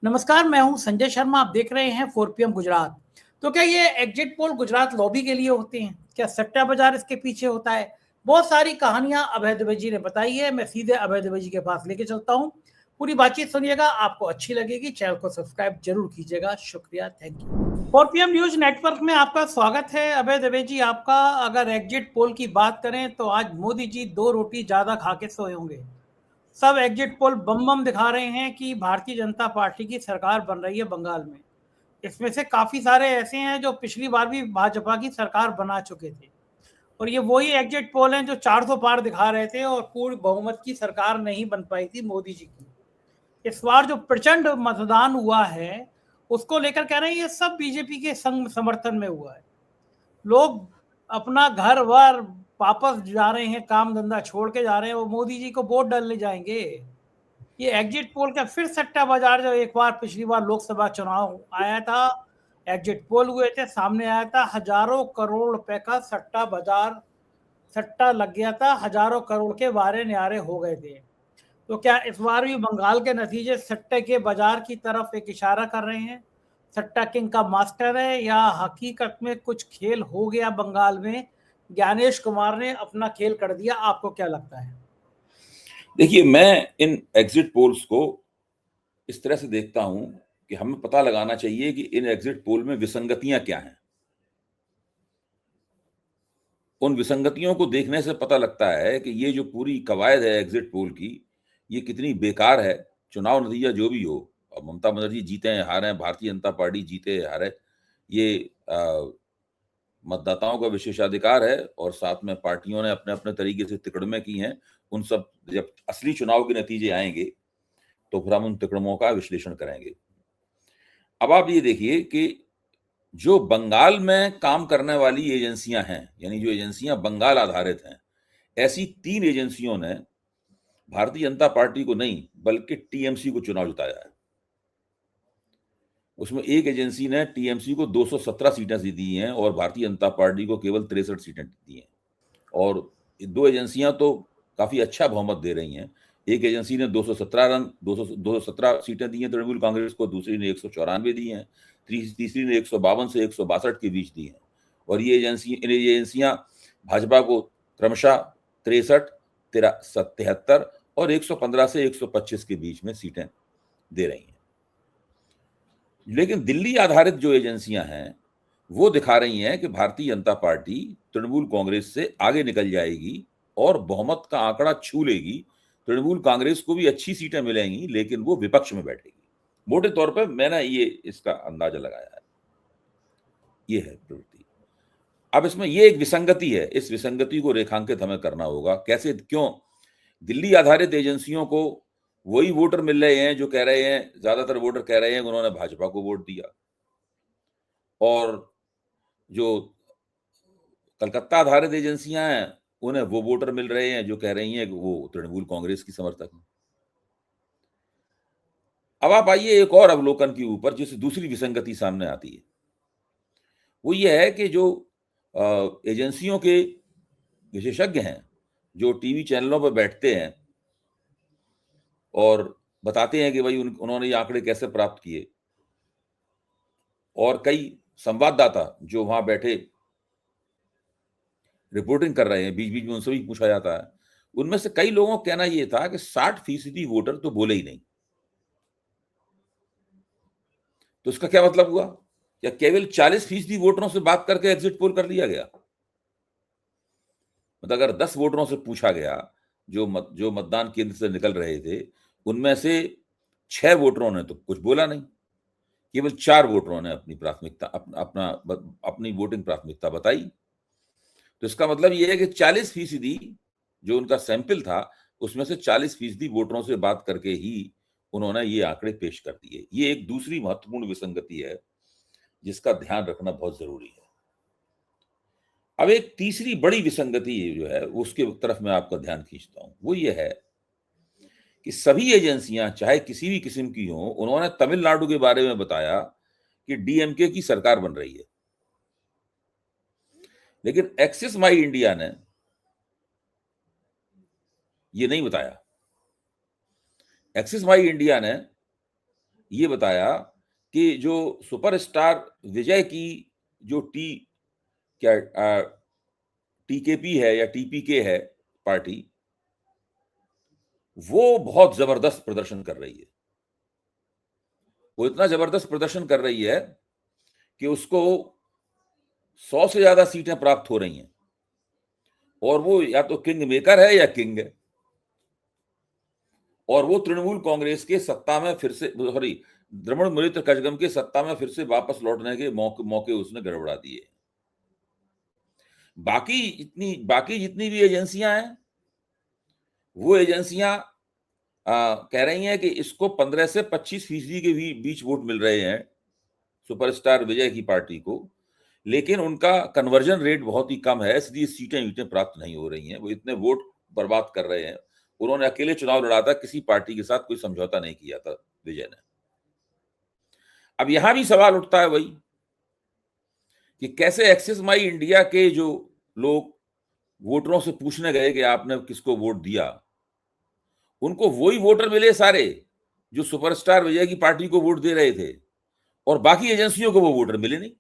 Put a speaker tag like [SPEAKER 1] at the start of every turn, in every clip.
[SPEAKER 1] नमस्कार, मैं हूं संजय शर्मा। आप देख रहे हैं 4 PM गुजरात। तो क्या ये एग्जिट पोल गुजरात लॉबी के लिए होते हैं? क्या सट्टा बाजार इसके पीछे होता है? बहुत सारी कहानियां अभय दुबे जी ने बताई है। मैं सीधे अभय दुबे जी के पास लेके चलता हूं। पूरी बातचीत सुनिएगा, आपको अच्छी लगेगी। चैनल को सब्सक्राइब जरूर कीजिएगा। शुक्रिया, thank you. 4 PM news network में आपका स्वागत है। अभय दुबे जी, आपका अगर एग्जिट पोल की बात करें तो आज मोदी जी 2 रोटी ज्यादा खा के सोए होंगे। सब एग्जिट पोल बम बम दिखा रहे हैं कि भारतीय जनता पार्टी की सरकार बन रही है बंगाल में। इसमें से काफी सारे ऐसे हैं जो पिछली बार भी भाजपा की सरकार बना चुके थे, और ये वही एग्जिट पोल हैं जो 400 पार दिखा रहे थे और पूर्ण बहुमत की सरकार नहीं बन पाई थी मोदी जी की। इस बार जो प्रचंड मतदान हुआ है उसको लेकर कह रहे हैं ये सब बीजेपी के संग समर्थन में हुआ है। लोग अपना घर वर वापस जा रहे हैं, काम धंधा छोड़ के जा रहे हैं, वो मोदी जी को वोट डालने जाएंगे। ये एग्जिट पोल का फिर सट्टा बाजार, जो एक बार पिछली बार लोकसभा चुनाव आया था, एग्जिट पोल हुए थे, सामने आया था हजारों करोड़ रुपए का सट्टा बाजार, सट्टा लग गया था, हजारों करोड़ के वारे न्यारे हो गए थे। तो क्या इस बार भी बंगाल के नतीजे सट्टे के बाजार की तरफ एक इशारा कर रहे हैं? सट्टा किंग का मास्टर है या हकीकत में कुछ खेल हो गया बंगाल में? ज्ञानेश कुमार ने अपना खेल कर दिया, आपको क्या लगता है?
[SPEAKER 2] देखिए, मैं इन एग्जिट पोल्स को इस तरह से देखता हूं कि हमें पता लगाना चाहिए कि इन एग्जिट पोल में विसंगतियां क्या हैं। उन विसंगतियों को देखने से पता लगता है कि ये जो पूरी कवायद है एग्जिट पोल की, ये कितनी बेकार है। चुनाव नतीजा जो भी हो, और ममता बनर्जी जीते हैं हारे, भारतीय जनता पार्टी जीते हारे, ये मतदाताओं का विशेषाधिकार है, और साथ में पार्टियों ने अपने अपने तरीके से तिकड़में की हैं। उन सब, जब असली चुनाव के नतीजे आएंगे तो फिर हम उन तिकड़मों का विश्लेषण करेंगे। अब आप ये देखिए कि जो बंगाल में काम करने वाली एजेंसियां हैं, यानी जो एजेंसियां बंगाल आधारित हैं, ऐसी 3 एजेंसियों ने भारतीय जनता पार्टी को नहीं बल्कि टीएमसी को चुनाव जिताया है। उसमें एक एजेंसी ने टीएमसी को 217 सीटें दी हैं और भारतीय जनता पार्टी को केवल 63 सीटें दी हैं। और 2 एजेंसियां तो काफी अच्छा बहुमत दे रही हैं। एक एजेंसी ने 217 सीटें दी हैं तृणमूल कांग्रेस को, दूसरी ने 194 दी हैं, तीसरी ने 152 से 162 के बीच दी हैं। और ये एजेंसियां भाजपा को क्रमशः 63, 73 और 115 से 125 के बीच में सीटें दे रही हैं। लेकिन दिल्ली आधारित जो एजेंसियां हैं वो दिखा रही हैं कि भारतीय जनता पार्टी तृणमूल कांग्रेस से आगे निकल जाएगी और बहुमत का आंकड़ा छू लेगी। तृणमूल कांग्रेस को भी अच्छी सीटें मिलेंगी, लेकिन वो विपक्ष में बैठेगी। मोटे तौर पर मैंने ये इसका अंदाजा लगाया है। ये है प्रवृत्ति। अब इसमें ये एक विसंगति है, इस विसंगति को रेखांकित हमें करना होगा। कैसे, क्यों दिल्ली आधारित एजेंसियों को वही वोटर मिल रहे हैं जो कह रहे हैं, ज्यादातर वोटर कह रहे हैं कि उन्होंने भाजपा को वोट दिया, और जो कलकत्ता आधारित एजेंसियां हैं उन्हें वो वोटर मिल रहे हैं जो कह रही हैं कि वो तृणमूल कांग्रेस की समर्थक हैं। अब आप आइए एक और अवलोकन के ऊपर, जिससे दूसरी विसंगति सामने आती है। वो ये है कि जो एजेंसियों के विशेषज्ञ हैं, जो टीवी चैनलों पर बैठते हैं और बताते हैं कि भाई उन्होंने ये आंकड़े कैसे प्राप्त किए, और कई संवाददाता जो वहां बैठे रिपोर्टिंग कर रहे हैं, बीच बीच में उनसे भी पूछा जाता है, उनमें से कई लोगों का कहना यह था कि 60% वोटर तो बोले ही नहीं। तो इसका क्या मतलब हुआ? या केवल 40% वोटरों से बात करके एग्जिट पोल कर लिया गया? मतलब अगर 10 वोटरों से पूछा गया जो मतदान केंद्र से निकल रहे थे, उनमें से 6 वोटरों ने तो कुछ बोला नहीं, केवल 4 वोटरों ने अपनी प्राथमिकता अपनी वोटिंग प्राथमिकता बताई। तो इसका मतलब यह है कि 40% जो उनका सैंपल था, उसमें से 40% वोटरों से बात करके ही उन्होंने ये आंकड़े पेश कर दिए। ये एक दूसरी महत्वपूर्ण विसंगति है जिसका ध्यान रखना बहुत जरूरी है। अब एक तीसरी बड़ी विसंगति जो है उसके तरफ मैं आपका ध्यान खींचता हूं। वो ये है कि सभी एजेंसियां चाहे किसी भी किस्म की हो, उन्होंने तमिलनाडु के बारे में बताया कि डीएमके की सरकार बन रही है, लेकिन एक्सिस माई इंडिया ने ये नहीं बताया। एक्सिस माई इंडिया ने ये बताया कि जो सुपरस्टार विजय की जो टीकेपी है या टीपीके है पार्टी, वो बहुत जबरदस्त प्रदर्शन कर रही है। वो इतना जबरदस्त प्रदर्शन कर रही है कि उसको 100 से ज्यादा सीटें प्राप्त हो रही हैं, और वो या तो किंग मेकर है या किंग है। और वो तृणमूल कांग्रेस के सत्ता में फिर से, सॉरी, द्रविड़ मुनेत्र कजगम के सत्ता में फिर से वापस लौटने के मौके उसने गड़बड़ा दिए। बाकी जितनी भी एजेंसियां हैं, वो एजेंसियां कह रही हैं कि इसको 15 से 25% के बीच वोट मिल रहे हैं सुपरस्टार विजय की पार्टी को, लेकिन उनका कन्वर्जन रेट बहुत ही कम है, इसलिए सीटें प्राप्त नहीं हो रही हैं। वो इतने वोट बर्बाद कर रहे हैं। उन्होंने अकेले चुनाव लड़ा था, किसी पार्टी के साथ कोई समझौता नहीं किया था विजय ने। अब यहां भी सवाल उठता है वही कि कैसे एक्सिस माई इंडिया के जो लोग वोटरों से पूछने गए कि आपने किसको वोट दिया, उनको वही वोटर मिले सारे जो सुपरस्टार विजय की पार्टी को वोट दे रहे थे, और बाकी एजेंसियों को वो वोटर मिले नहीं।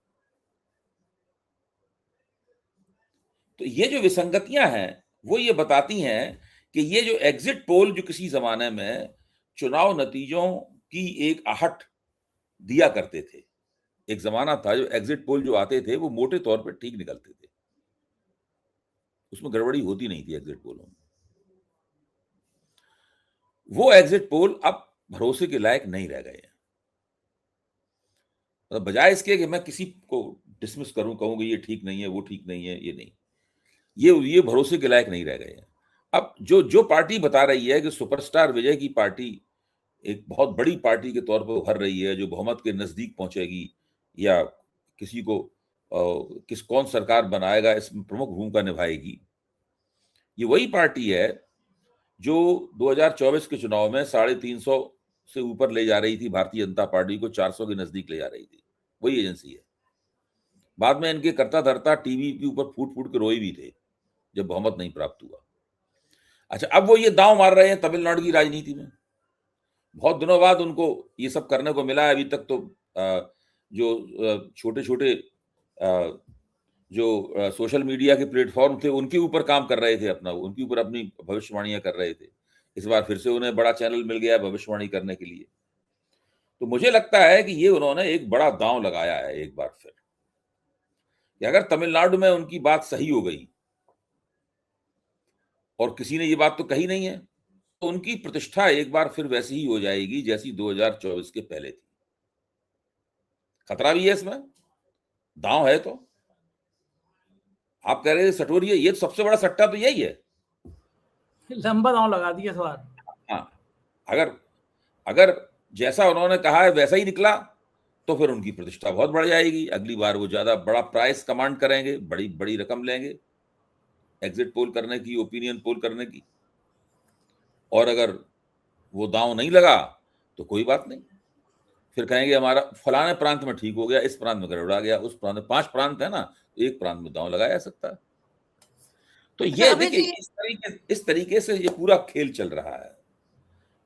[SPEAKER 2] तो ये जो विसंगतियां हैं वो ये बताती हैं कि ये जो एग्जिट पोल जो किसी जमाने में चुनाव नतीजों की एक आहट दिया करते थे, एक जमाना था जो एग्जिट पोल जो आते थे वो मोटे तौर पर ठीक निकलते थे, उसमें गड़बड़ी होती नहीं थी एग्जिट पोलों में। वो एग्जिट पोल अब भरोसे के लायक नहीं रह गए हैं। मतलब बजाय इसके कि मैं किसी को डिसमिस करूं, कहूं कि ये ठीक नहीं है, वो ठीक नहीं है, ये नहीं, ये भरोसे के लायक नहीं रह गए हैं। अब जो पार्टी बता रही है कि सुपरस्टार विजय की पार्टी एक बहुत बड़ी पार्टी के तौर पर उभर रही है, जो बहुमत के नजदीक पहुंचेगी या किसी को कौन सरकार बनाएगा इसमें प्रमुख भूमिका निभाएगी, ये वही पार्टी है जो 2024 के चुनाव में 350 से ऊपर ले जा रही थी भारतीय जनता पार्टी को, 400 के नजदीक ले जा रही थी। वही एजेंसी है। बाद में इनके कर्ता धर्ता टीवी के ऊपर फूट फूट के रोए भी थे जब बहुमत नहीं प्राप्त हुआ। अच्छा, अब वो ये दांव मार रहे हैं तमिलनाडु की राजनीति में। बहुत दिनों बाद उनको ये सब करने को मिला है। अभी तक तो जो छोटे छोटे जो सोशल मीडिया के प्लेटफॉर्म थे उनके ऊपर काम कर रहे थे, उनके ऊपर अपनी भविष्यवाणियां कर रहे थे। इस बार फिर से उन्हें बड़ा चैनल मिल गया भविष्यवाणी करने के लिए। तो मुझे लगता है कि ये उन्होंने एक बड़ा दांव लगाया है एक बार फिर, कि अगर तमिलनाडु में उनकी बात सही हो गई, और किसी ने ये बात तो कही नहीं है, तो उनकी प्रतिष्ठा एक बार फिर वैसी ही हो जाएगी जैसी 2024 के पहले थी। खतरा भी है इसमें, दांव है। तो आप कह रहे हैं सटोरिए, ये तो सबसे बड़ा सट्टा तो यही है,
[SPEAKER 1] लंबा दांव लगा दिया इस बार।
[SPEAKER 2] हाँ, अगर जैसा उन्होंने कहा है वैसा ही निकला तो फिर उनकी प्रतिष्ठा बहुत बढ़ जाएगी। अगली बार वो ज्यादा बड़ा प्राइस कमांड करेंगे, बड़ी बड़ी रकम लेंगे एग्जिट पोल करने की, ओपिनियन पोल करने की। और अगर वो दांव नहीं लगा तो कोई बात नहीं, फिर कहेंगे हमारा फलाने प्रांत में ठीक हो गया, इस प्रांत में गड़बड़ा गया, उस प्रांत में 5 प्रांत है ना, एक प्रांत में दांव लगाया जा सकता है। तो ये देखिए इस तरीके से ये पूरा खेल चल रहा है।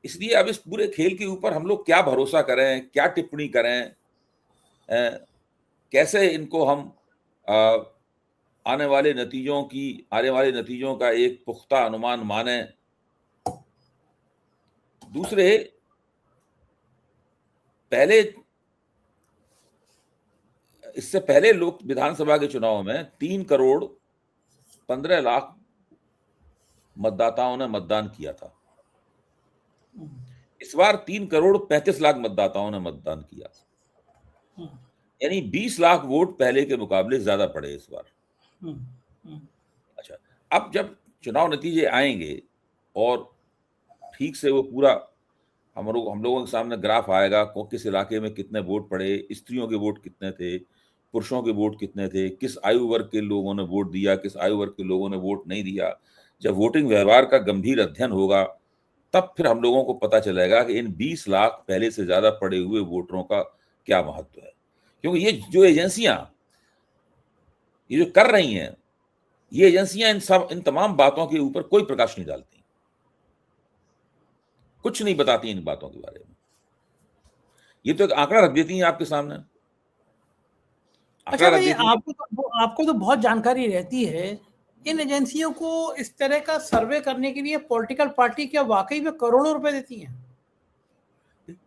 [SPEAKER 2] इसलिए अब इस पूरे खेल के ऊपर हम लोग क्या भरोसा करें, क्या टिप्पणी करें, कैसे इनको हम आने वाले नतीजों का एक पुख्ता अनुमान माने। दूसरे, इससे पहले लोक विधानसभा के चुनाव में 3 करोड़ 15 लाख मतदाताओं ने मतदान किया था। इस बार 3 करोड़ 35 लाख मतदाताओं ने मतदान किया, यानी 20 लाख वोट पहले के मुकाबले ज्यादा पड़े इस बार। अच्छा, अब जब चुनाव नतीजे आएंगे और ठीक से वो पूरा हम लोगों के सामने ग्राफ आएगा, किस इलाके में कितने वोट पड़े, स्त्रियों के वोट कितने थे, पुरुषों के वोट कितने थे, किस आयु वर्ग के लोगों ने वोट दिया, किस आयु वर्ग के लोगों ने वोट नहीं दिया। जब वोटिंग व्यवहार का गंभीर अध्ययन होगा तब फिर हम लोगों को पता चलेगा कि इन 20 लाख पहले से ज्यादा पड़े हुए वोटरों का क्या महत्व है। क्योंकि ये जो एजेंसियां ये जो कर रही हैं, ये एजेंसियां इन तमाम बातों के ऊपर कोई प्रकाश नहीं डालती, कुछ नहीं बताती इन बातों के बारे में। ये तो एक आंकड़ा रख देती हैं आपके सामने, आंकड़ा
[SPEAKER 1] अच्छा
[SPEAKER 2] रख
[SPEAKER 1] भाई,
[SPEAKER 2] देती हैं।
[SPEAKER 1] आपको तो बहुत जानकारी रहती है। इन एजेंसियों को इस तरह का सर्वे करने के लिए पॉलिटिकल पार्टी क्या वाकई में करोड़ों रुपए देती हैं?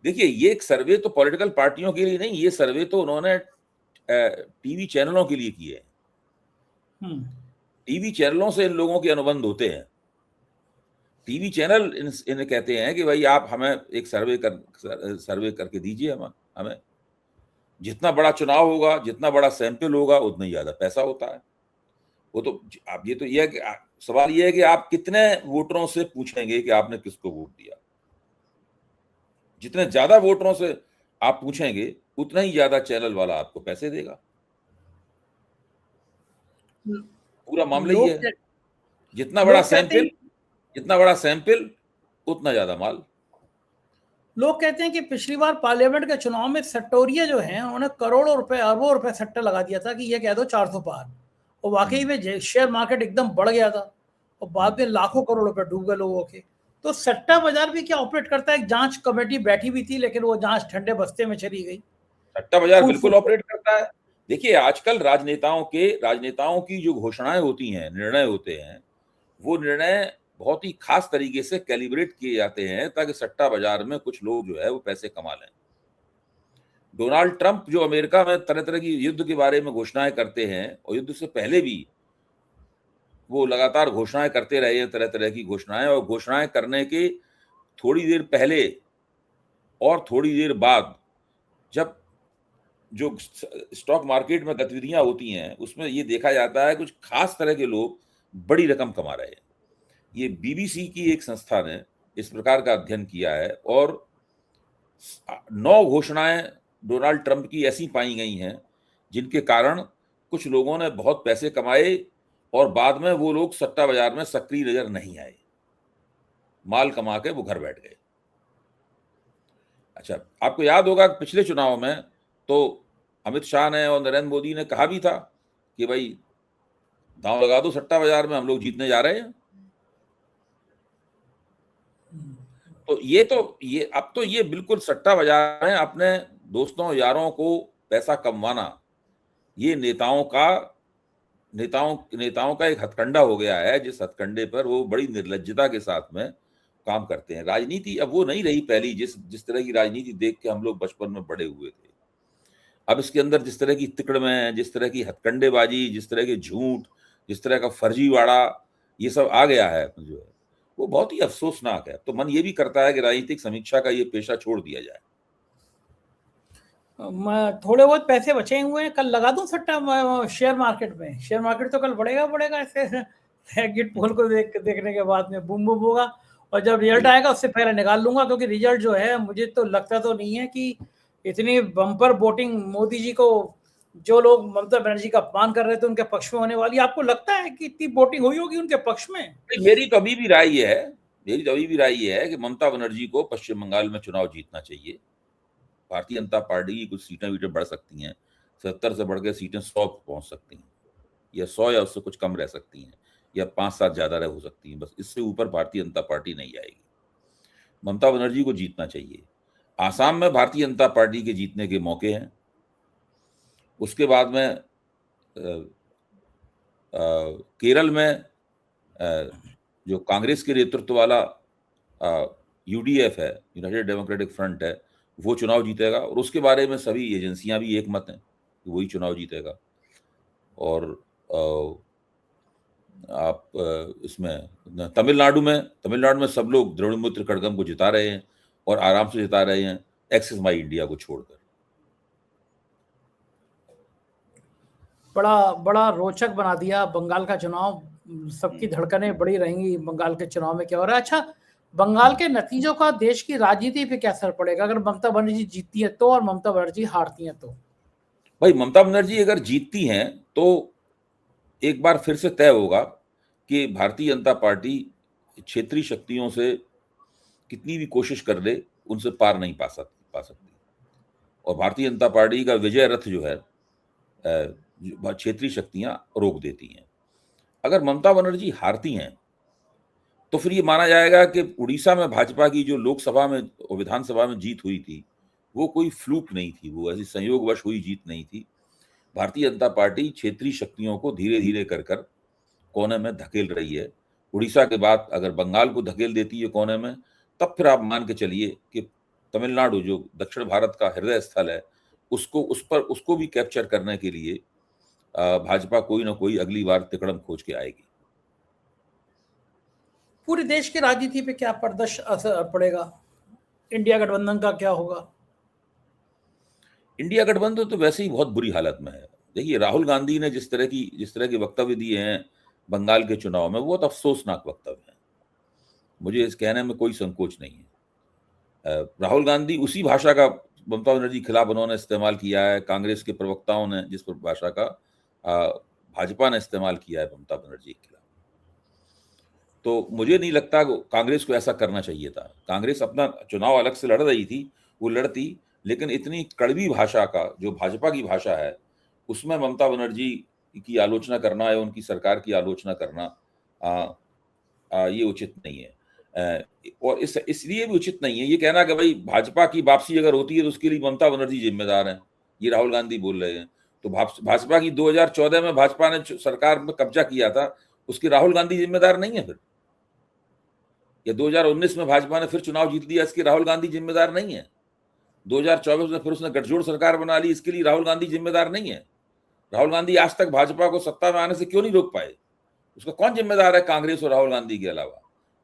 [SPEAKER 2] देखिए, ये एक सर्वे तो पॉलिटिकल पार्टियों के लिए नहीं, ये सर्वे तो उन्होंने टीवी चैनलों के लिए किए हैं।
[SPEAKER 1] हम्म।
[SPEAKER 2] टीवी चैनलों से इन लोगों के अनुबंध होते हैं। टीवी चैनल इन्हें कहते हैं कि भाई आप हमें एक सर्वे करके दीजिए, हमें जितना बड़ा चुनाव होगा, जितना बड़ा सैंपल होगा, उतना ही ज्यादा पैसा होता है। वो तो आप ये तो ये है कि सवाल ये है कि आप कितने वोटरों से पूछेंगे कि आपने किसको वोट दिया। जितने ज्यादा वोटरों से आप पूछेंगे, उतना ही ज्यादा चैनल वाला आपको पैसे देगा। पूरा मामला ये
[SPEAKER 1] लोग
[SPEAKER 2] है, जितना बड़ा
[SPEAKER 1] लोग कहते
[SPEAKER 2] सैंपल,
[SPEAKER 1] हैं
[SPEAKER 2] जितना बड़ा सैंपल उतना ज्यादा माल।
[SPEAKER 1] लोग कहते हैं कि पिछली बार पार्लियामेंट के चुनाव में सट्टोरिया जो हैं उन्होंने करोड़ों रुपए अरबों रुपए सट्टा लगा दिया था कि ये कह दो 400 पार, और वाकई में शेयर मार्केट एकदम बढ़ गया था और बाद में लाखों करोड़ रुपए डूब गए लोगों के। तो सट्टा बाजार भी क्या ऑपरेट करता है? एक जांच कमेटी बैठी हुई थी लेकिन वो जांच ठंडे बस्ते में चली गई।
[SPEAKER 2] सट्टा बाजार
[SPEAKER 1] फूट
[SPEAKER 2] बिल्कुल
[SPEAKER 1] फूट
[SPEAKER 2] ऑपरेट करता है। देखिए, आजकल राजनेताओं की जो घोषणाएं होती हैं, निर्णय होते हैं, वो निर्णय बहुत ही खास तरीके से कैलिब्रेट किए जाते हैं ताकि सट्टा बाजार में कुछ लोग जो है वो पैसे कमा लें। डोनाल्ड ट्रंप जो अमेरिका में तरह तरह की युद्ध के बारे में घोषणाएं करते हैं, और युद्ध से पहले भी वो लगातार घोषणाएं करते रहे हैं, तरह तरह की घोषणाएं, और घोषणाएं करने के थोड़ी देर पहले और थोड़ी देर बाद जब जो स्टॉक मार्केट में गतिविधियां होती हैं, उसमें ये देखा जाता है कुछ खास तरह के लोग बड़ी रकम कमा रहे हैं। ये बीबीसी की एक संस्था ने इस प्रकार का अध्ययन किया है, और 9 घोषणाएं डोनाल्ड ट्रंप की ऐसी पाई गई हैं जिनके कारण कुछ लोगों ने बहुत पैसे कमाए, और बाद में वो लोग सट्टा बाजार में सक्रिय नजर नहीं आए, माल कमा के वो घर बैठ गए। अच्छा, आपको याद होगा कि पिछले चुनाव में तो अमित शाह ने और नरेंद्र मोदी ने कहा भी था कि भाई दांव लगा दो सट्टा बाजार में, हम लोग जीतने जा रहे हैं। तो ये अब तो ये बिल्कुल सट्टा बाजार में अपने दोस्तों यारों को पैसा कमवाना, ये नेताओं का एक हथकंडा हो गया है, जिस हथकंडे पर वो बड़ी निर्लज्जता के साथ में काम करते हैं। राजनीति अब वो नहीं रही पहली, जिस तरह की राजनीति देख के हम लोग बचपन में बड़े हुए थे। अब इसके अंदर जिस तरह की तिकड़में, जिस तरह की हथकंडेबाजी, जिस तरह के झूठ, जिस तरह का फर्जीवाड़ा, ये सब आ गया है जो है, वो बहुत ही अफसोसनाक है। तो मन ये भी करता है कि राजनीतिक समीक्षा का ये पेशा छोड़ दिया जाए।
[SPEAKER 1] थोड़े बहुत पैसे बचे हुए हैं, कल लगा दूं सट्टा शेयर मार्केट में। शेयर मार्केट तो कल बढ़ेगा ऐसे एग्जिट पोल को देखने के बाद में बूम बूम होगा, और जब रिजल्ट आएगा उससे पहले निकाल लूंगा, क्योंकि रिजल्ट जो है मुझे तो लगता तो नहीं है कि इतनी बम्पर वोटिंग मोदी जी को, जो लोग ममता बनर्जी का अपमान कर रहे थे, उनके पक्ष में होने वाली। आपको लगता है कि इतनी वोटिंग हुई होगी उनके पक्ष में?
[SPEAKER 2] मेरी तो अभी भी राय ये है कि ममता बनर्जी को पश्चिम बंगाल में चुनाव जीतना चाहिए। भारतीय जनता पार्टी की कुछ सीटें बढ़ सकती हैं, 70 से बढ़ के सीटें 100 पहुंच सकती हैं, या 100 या उससे कुछ कम रह सकती हैं, या 5-7 ज्यादा हो सकती हैं। बस इससे ऊपर भारतीय जनता पार्टी नहीं आएगी। ममता बनर्जी को जीतना चाहिए। आसाम में भारतीय जनता पार्टी के जीतने के मौके हैं। उसके बाद में केरल में जो कांग्रेस के नेतृत्व वाला यूडीएफ है, यूनाइटेड डेमोक्रेटिक फ्रंट है, वो चुनाव जीतेगा, और उसके बारे में सभी एजेंसियां भी एक मत हैं कि वही चुनाव जीतेगा। और आप इसमें तमिलनाडु में सब लोग द्रविड़ कड़गम को जिता रहे हैं, और आराम से जिता रहे हैं, एक्सिस माई इंडिया को छोड़कर।
[SPEAKER 1] बड़ा रोचक बना दिया बंगाल का चुनाव। सबकी धड़कनें बड़ी रहेंगी बंगाल के चुनाव में क्या हो रहा है। अच्छा, बंगाल के नतीजों का देश की राजनीति पे क्या असर पड़ेगा अगर ममता बनर्जी जीतती है तो, और ममता बनर्जी हारती है तो?
[SPEAKER 2] भाई, ममता बनर्जी अगर जीतती हैं तो एक बार फिर से तय होगा कि भारतीय जनता पार्टी क्षेत्रीय शक्तियों से कितनी भी कोशिश कर ले, उनसे पार नहीं पा सकती। और भारतीय जनता पार्टी का विजय रथ जो है क्षेत्रीय शक्तियां रोक देती हैं। अगर ममता बनर्जी हारती हैं तो फिर ये माना जाएगा कि उड़ीसा में भाजपा की जो लोकसभा में और विधानसभा में जीत हुई थी, वो कोई फ्लूक नहीं थी, वो ऐसी संयोगवश हुई जीत नहीं थी। भारतीय जनता पार्टी क्षेत्रीय शक्तियों को धीरे धीरे कर कोने में धकेल रही है। उड़ीसा के बाद अगर बंगाल को धकेल देती है कोने में, तब फिर आप मान के चलिए कि तमिलनाडु जो दक्षिण भारत का हृदय स्थल है, उसको भी कैप्चर करने के लिए भाजपा कोई ना कोई अगली बार तिकड़म खोज के आएगी।
[SPEAKER 1] पूरे देश की राजनीति पे क्या प्रदर्श असर पड़ेगा? इंडिया गठबंधन का क्या होगा?
[SPEAKER 2] इंडिया गठबंधन तो वैसे ही बहुत बुरी हालत में है। देखिए, राहुल गांधी ने जिस तरह के वक्तव्य दिए हैं बंगाल के चुनाव में, वो बहुत अफसोसनाक वक्तव्य है। मुझे इस कहने में कोई संकोच नहीं है। राहुल गांधी उसी भाषा का ममता बनर्जी के खिलाफ उन्होंने इस्तेमाल किया है, कांग्रेस के प्रवक्ताओं ने जिस भाषा का भाजपा ने इस्तेमाल किया है ममता बनर्जी के खिलाफ। तो मुझे नहीं लगता कांग्रेस को ऐसा करना चाहिए था। कांग्रेस अपना चुनाव अलग से लड़ रही थी, वो लड़ती, लेकिन इतनी कड़वी भाषा का जो भाजपा की भाषा है, उसमें ममता बनर्जी की आलोचना करना या उनकी सरकार की आलोचना करना ये उचित नहीं है। और इसलिए भी उचित नहीं है ये कहना कि भाई भाजपा की वापसी अगर होती है तो उसके लिए ममता बनर्जी जिम्मेदार हैं, ये राहुल गांधी बोल रहे हैं। तो भाजपा की 2014 में भाजपा ने सरकार में कब्जा किया था, उसकी राहुल गांधी जिम्मेदार नहीं है फिर? या 2019 में भाजपा ने फिर चुनाव जीत लिया, इसकी राहुल गांधी जिम्मेदार नहीं है? 2024 में फिर उसने गठजोड़ सरकार बना ली, इसके लिए राहुल गांधी जिम्मेदार नहीं है? राहुल गांधी आज तक भाजपा को सत्ता में आने से क्यों नहीं रोक पाए? उसका कौन जिम्मेदार है कांग्रेस और राहुल गांधी के अलावा?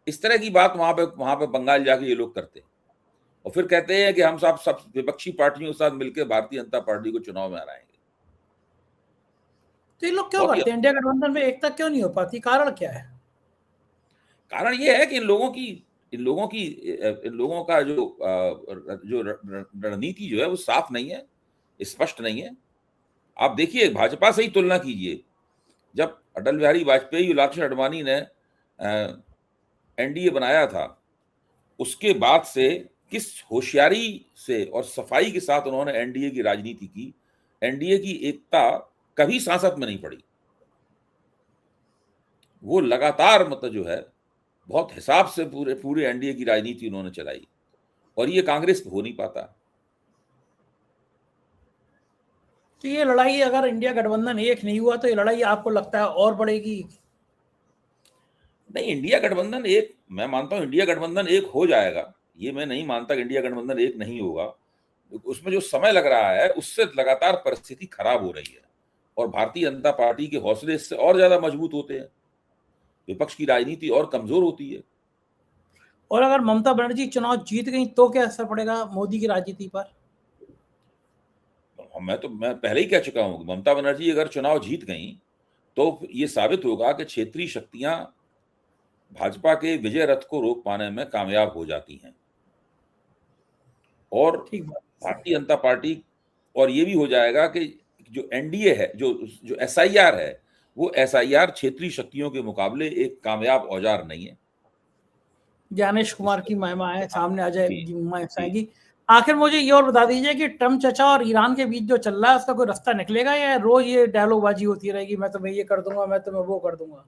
[SPEAKER 2] इस तरह की बात वहां पे बंगाल जाके ये लोग करते हैं और फिर कहते हैं कि हम सब विपक्षी पार्टियों के साथ मिलकर भारतीय जनता पार्टी को चुनाव में हराएंगे।
[SPEAKER 1] तो ये लोग क्यों करते हैं? इंडिया गठबंधन में एकता क्यों नहीं हो पाती? कारण क्या है?
[SPEAKER 2] कारण ये है कि इन लोगों का जो रणनीति जो है वो साफ नहीं है, स्पष्ट नहीं है। आप देखिए, भाजपा से ही तुलना कीजिए। जब अटल बिहारी वाजपेयी और लालकृष्ण आडवाणी ने एनडीए बनाया था, उसके बाद से किस होशियारी से और सफाई के साथ उन्होंने एनडीए की राजनीति की। एनडीए की एकता कभी सांसद में नहीं पड़ी। वो लगातार मतलब जो है बहुत हिसाब से पूरे एनडीए की राजनीति उन्होंने चलाई और ये कांग्रेस हो नहीं पाता।
[SPEAKER 1] तो ये लड़ाई अगर इंडिया गठबंधन एक नहीं हुआ तो ये लड़ाई आपको लगता है और बढ़ेगी?
[SPEAKER 2] नहीं, इंडिया गठबंधन एक, मैं मानता हूं इंडिया गठबंधन एक हो जाएगा। ये मैं नहीं मानता कि इंडिया गठबंधन एक नहीं होगा। उसमें जो समय लग रहा है उससे लगातार परिस्थिति खराब हो रही है और भारतीय जनता पार्टी के हौसले इससे और ज्यादा मजबूत होते हैं, विपक्ष की राजनीति और कमजोर होती है।
[SPEAKER 1] और अगर ममता बनर्जी चुनाव जीत गई तो क्या असर पड़ेगा मोदी की राजनीति पर?
[SPEAKER 2] मैं पहले ही कह चुका हूं कि ममता बनर्जी अगर चुनाव जीत गई तो ये साबित होगा कि क्षेत्रीय शक्तियां भाजपा के विजय रथ को रोक पाने में कामयाब हो जाती हैं और भारतीय जनता पार्टी, और ये भी हो जाएगा कि जो एनडीए है, जो एसआईआर है, वो एसआईआर क्षेत्रीय शक्तियों के मुकाबले एक कामयाब औजार नहीं है।
[SPEAKER 1] ज्ञानेश कुमार की महिमा है, सामने आ जाएगी। आखिर मुझे ये और बता दीजिए कि ट्रम्प चचा और ईरान के बीच जो चल रहा है उसका कोई रास्ता निकलेगा या रोज ये डायलॉगबाजी होती रहेगी, मैं तुम्हें ये कर दूंगा, मैं तुम्हें वो कर दूंगा?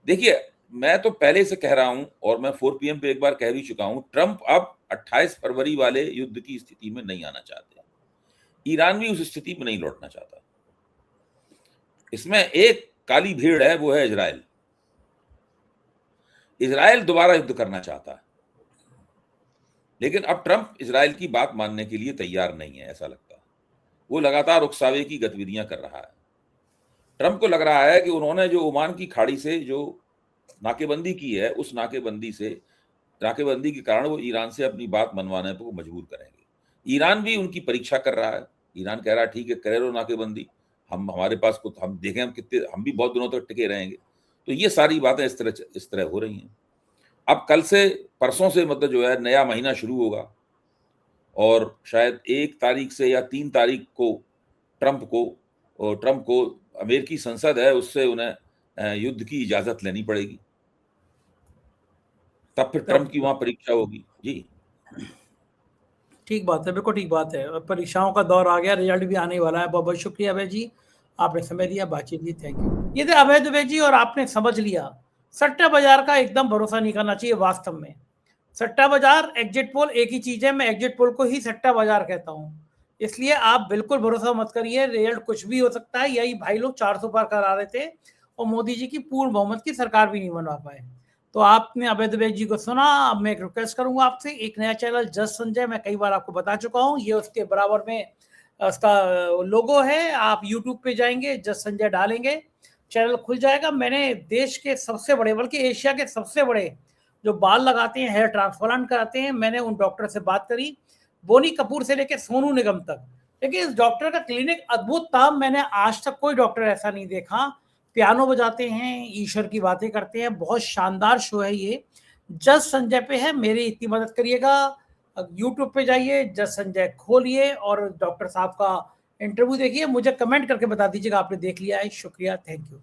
[SPEAKER 1] देखिए,
[SPEAKER 2] मैं तो पहले से कह रहा हूं और मैं 4 PM पे एक बार कह भी चुका हूं, ट्रंप अब 28 फरवरी वाले युद्ध की स्थिति में नहीं आना चाहते। ईरान भी उस स्थिति में नहीं लौटना चाहता। इसमें एक काली भीड़ है, वो है इजराइल। इजराइल दोबारा युद्ध करना चाहता है, लेकिन अब ट्रंप इजराइल की बात मानने के लिए तैयार नहीं है, ऐसा लगता है। वो लगातार उकसावे की गतिविधियां कर रहा है। ट्रंप को लग रहा है कि उन्होंने जो ओमान की खाड़ी से जो नाकेबंदी की है, उस नाकेबंदी के कारण वो ईरान से अपनी बात मनवाने पर मजबूर करेंगे। ईरान भी उनकी परीक्षा कर रहा है। ईरान कह रहा है ठीक है, करे रहो नाकेबंदी, हमारे पास कुछ, हम देखें हम भी बहुत दिनों तक टिके रहेंगे। तो ये सारी बातें इस तरह हो रही हैं। अब कल से परसों से मतलब जो है नया महीना शुरू होगा और शायद 1 तारीख से या 3 तारीख को ट्रंप को अमेरिकी संसद है उससे उन्हें युद्ध की इजाजत लेनी पड़ेगी, तब फिर ट्रंप की वहां परीक्षा होगी। जी
[SPEAKER 1] ठीक बात है, बिल्कुल ठीक बात है। परीक्षाओं का दौर आ गया, रिजल्ट भी आने वाला है। बहुत बहुत शुक्रिया अभय जी, आपने समय दिया, बातचीत की, थैंक यू। ये थे अभय दुबे जी और आपने समझ लिया, सट्टा बाजार का एकदम भरोसा नहीं करना चाहिए। वास्तव में सट्टा बाजार, एग्जिट पोल एक ही चीज है। मैं एग्जिट पोल को ही सट्टा बाजार कहता हूं, इसलिए आप बिल्कुल भरोसा मत करिए। रिजल्ट कुछ भी हो सकता है। यही भाई लोग 400 पार करा रहे थे और मोदी जी की पूर्ण बहुमत की सरकार भी नहीं बनवा पाए। तो आपने अभय द्विवेदी जी को सुना। अब मैं एक रिक्वेस्ट करूंगा आपसे, एक नया चैनल जस्ट संजय, मैं कई बार आपको बता चुका हूं, ये उसके बराबर में उसका लोगो है। आप यूट्यूब पे जाएंगे, जस्ट संजय डालेंगे, चैनल खुल जाएगा। मैंने देश के सबसे बड़े, बल्कि एशिया के सबसे बड़े जो बाल लगाते हैं, हेयर ट्रांसप्लांट कराते हैं, मैंने उन डॉक्टर से बात करी, बोनी कपूर से लेकर सोनू निगम तक। देखिए इस डॉक्टर का क्लिनिक अद्भुत था। मैंने आज तक कोई डॉक्टर ऐसा नहीं देखा। पियानो बजाते हैं, ईश्वर की बातें करते हैं। बहुत शानदार शो है ये, जस्ट संजय पे है। मेरी इतनी मदद करिएगा, यूट्यूब पे जाइए, जस्ट संजय खोलिए और डॉक्टर साहब का इंटरव्यू देखिए। मुझे कमेंट करके बता दीजिएगा आपने देख लिया है। शुक्रिया, थैंक यू।